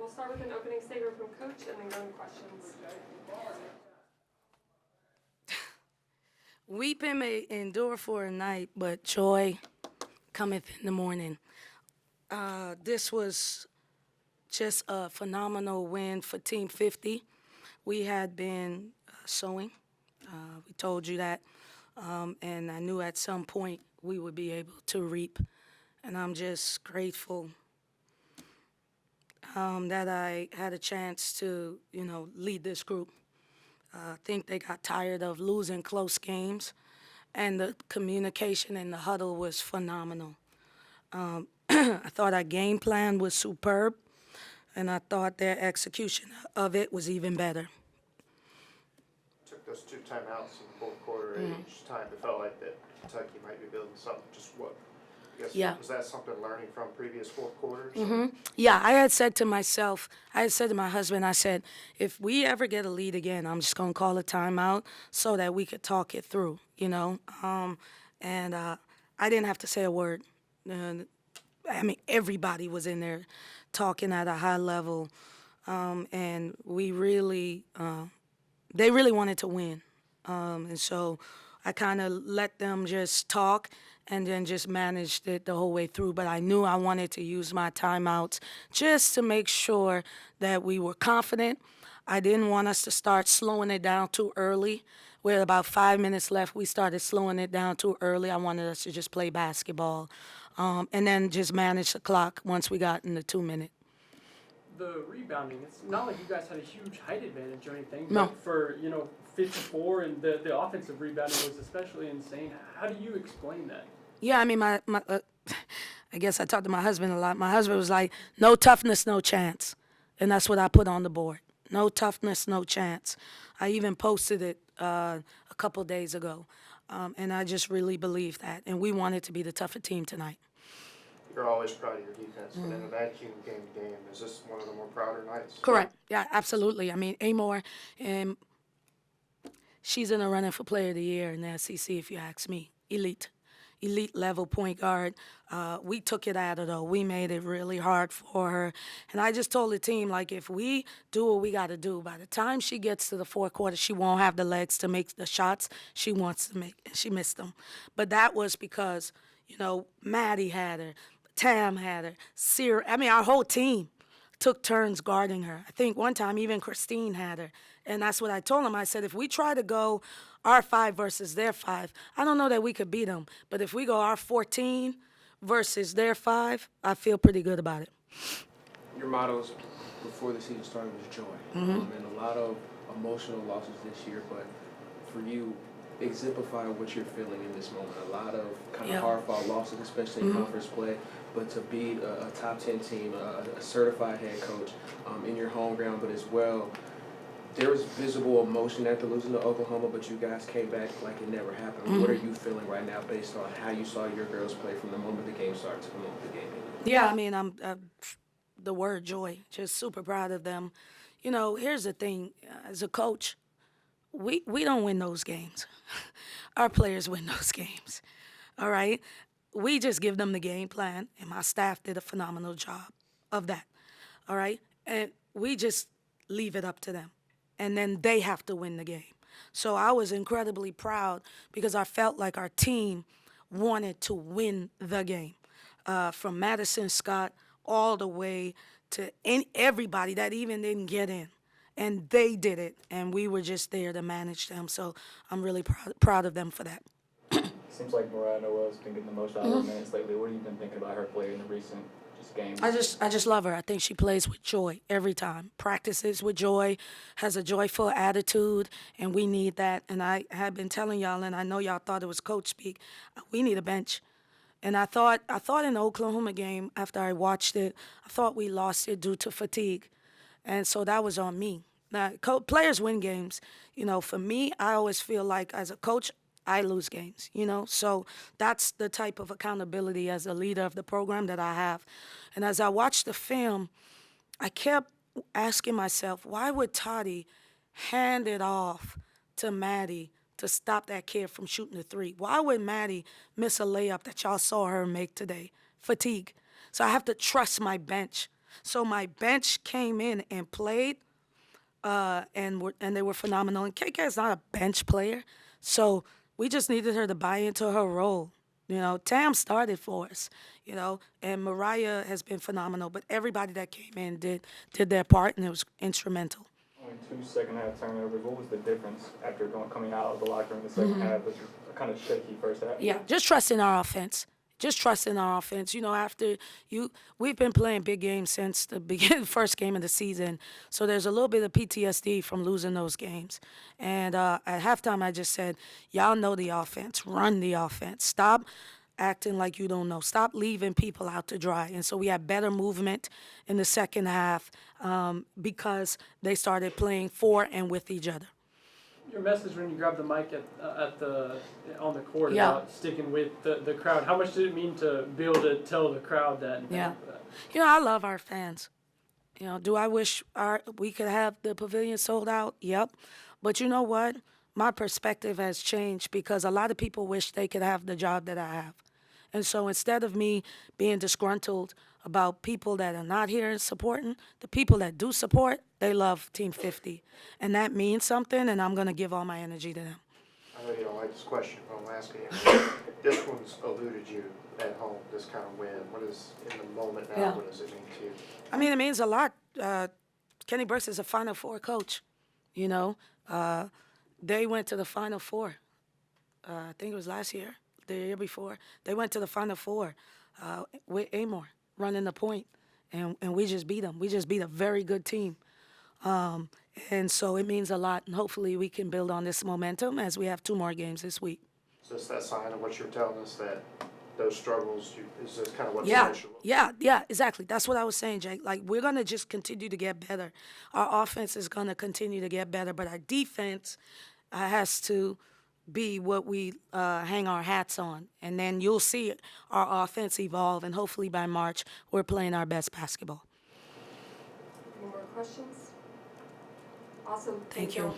We'll start with an opening statement from Coach and then go to questions. Weeping may endure for a night, but joy cometh in the morning. This was just a phenomenal win for Team 50. We had been sowing. We told you that. And I knew at some point we would be able to reap. And I'm just grateful that I had a chance to, lead this group. I think they got tired of losing close games, and the communication in the huddle was phenomenal. I thought our game plan was superb, and I thought their execution of it was even better. Took those 2 timeouts in the fourth quarter. Each time it felt like that Kentucky might be building something. Just what? I guess, Yeah. Was that something learning from previous fourth quarters? Yeah, I had said to myself, I had said to my husband, I said, if we ever get a lead again, I'm just going to call a timeout so that we could talk it through, I didn't have to say a word. Everybody was in there talking at a high level, and we really, they really wanted to win. And so I kind of let them just talk and then just managed it the whole way through. But I knew I wanted to use my timeouts just to make sure that we were confident. I didn't want us to start slowing it down too early. With about 5 minutes left, we started slowing it down too early. I wanted us to just play basketball and then just manage the clock once we got in the 2-minute. The rebounding, it's not like you guys had a huge height advantage or anything. No. But for, 54, and the offensive rebounding was especially insane. How do you explain that? Yeah, I guess I talked to my husband a lot. My husband was like, no toughness, no chance. And that's what I put on the board. No toughness, no chance. I even posted it a couple days ago. And I just really believe that. And we wanted to be the tougher team tonight. You're always proud of your defense, but in a vacuum game to game, is this one of the more prouder nights? Correct. Yeah, absolutely. Amor, she's in the running for Player of the Year in the SEC, if you ask me. Elite level point guard. We took it at her, though. We made it really hard for her. And I just told the team, if we do what we got to do, by the time she gets to the fourth quarter, she won't have the legs to make the shots she wants to make, and she missed them. But that was because, Maddie had her, Tam had her, our whole team took turns guarding her. I think one time even Christine had her. And that's what I told them. I said, if we try to go our 5 versus their 5, I don't know that we could beat them. But if we go our 14 versus their 5, I feel pretty good about it. Your mottos before the season started was joy. And a lot of emotional losses this year. But for you, exemplify what you're feeling in this moment. A lot of kind of hard-fought losses, especially in conference play. But to beat a top 10 team, a certified head coach in your home ground, but as well, there was visible emotion after losing to Oklahoma, but you guys came back like it never happened. What are you feeling right now based on how you saw your girls play from the moment the game started to the moment the game ended? Yeah, I'm the word joy, just super proud of them. Here's the thing. As a coach, we don't win those games. Our players win those games, all right? We just give them the game plan, and my staff did a phenomenal job of that, all right? And we just leave it up to them, and then they have to win the game. So I was incredibly proud because I felt like our team wanted to win the game, from Madison Scott all the way to everybody that even didn't get in. And they did it, and we were just there to manage them. So I'm really proud of them for that. Seems like Mariah Noel's been getting the most out of her minutes lately. What have you been thinking about her play in the recent games? I just love her. I think she plays with joy every time. Practices with joy, has a joyful attitude, and we need that. And I have been telling y'all, and I know y'all thought it was coach speak, we need a bench. And I thought in the Oklahoma game, after I watched it, I thought we lost it due to fatigue. And so that was on me. Now, players win games. For me, I always feel like as a coach, I lose games, So that's the type of accountability as a leader of the program that I have. And as I watched the film, I kept asking myself, why would Toddy hand it off to Maddie to stop that kid from shooting the 3? Why would Maddie miss a layup that y'all saw her make today? Fatigue. So I have to trust my bench. So my bench came in and played, and they were phenomenal. And KK is not a bench player, so we just needed her to buy into her role. You know, Tam started for us, you know, and Mariah has been phenomenal. But everybody that came in did their part, and it was instrumental. Only 2 second-half turnovers. What was the difference after coming out of the locker room in the second half? Was a kind of shaky first half. Yeah, just trust in our offense. Just trust in our offense. You know, we've been playing big games since the first game of the season. So there's a little bit of PTSD from losing those games. And at halftime, I just said, y'all know the offense. Run the offense. Stop acting like you don't know. Stop leaving people out to dry. And so we had better movement in the second half because they started playing for and with each other. Your message when you grabbed the mic on the court Yeah. about sticking with the crowd, how much did it mean to be able to tell the crowd that? Yeah. You know, I love our fans. You know, do I wish we could have the pavilion sold out? Yep. But you know what? My perspective has changed because a lot of people wish they could have the job that I have. And so instead of me being disgruntled about people that are not here and supporting, the people that do support, they love Team 50. And that means something, and I'm going to give all my energy to them. I know you don't like this question, but I'm asking you. This one's eluded you at home, this kind of win. What is, in the moment now, Yeah. what does it mean to you? I mean, it means a lot. Kenny Brooks is a Final Four coach, you know. They went to the Final Four. I think it was last year, the year before. They went to the Final Four with Amor running the point, and we just beat them. We just beat a very good team. And so it means a lot, and hopefully we can build on this momentum as we have 2 more games this week. Is this that sign of what you're telling us, that those struggles, is this kind of what Yeah, should look yeah, exactly. That's what I was saying, Jake. Like, we're going to just continue to get better. Our offense is going to continue to get better, but our defense has to be what we hang our hats on. And then you'll see our offense evolve, and hopefully by March, we're playing our best basketball. Any more questions? Awesome. Thank you.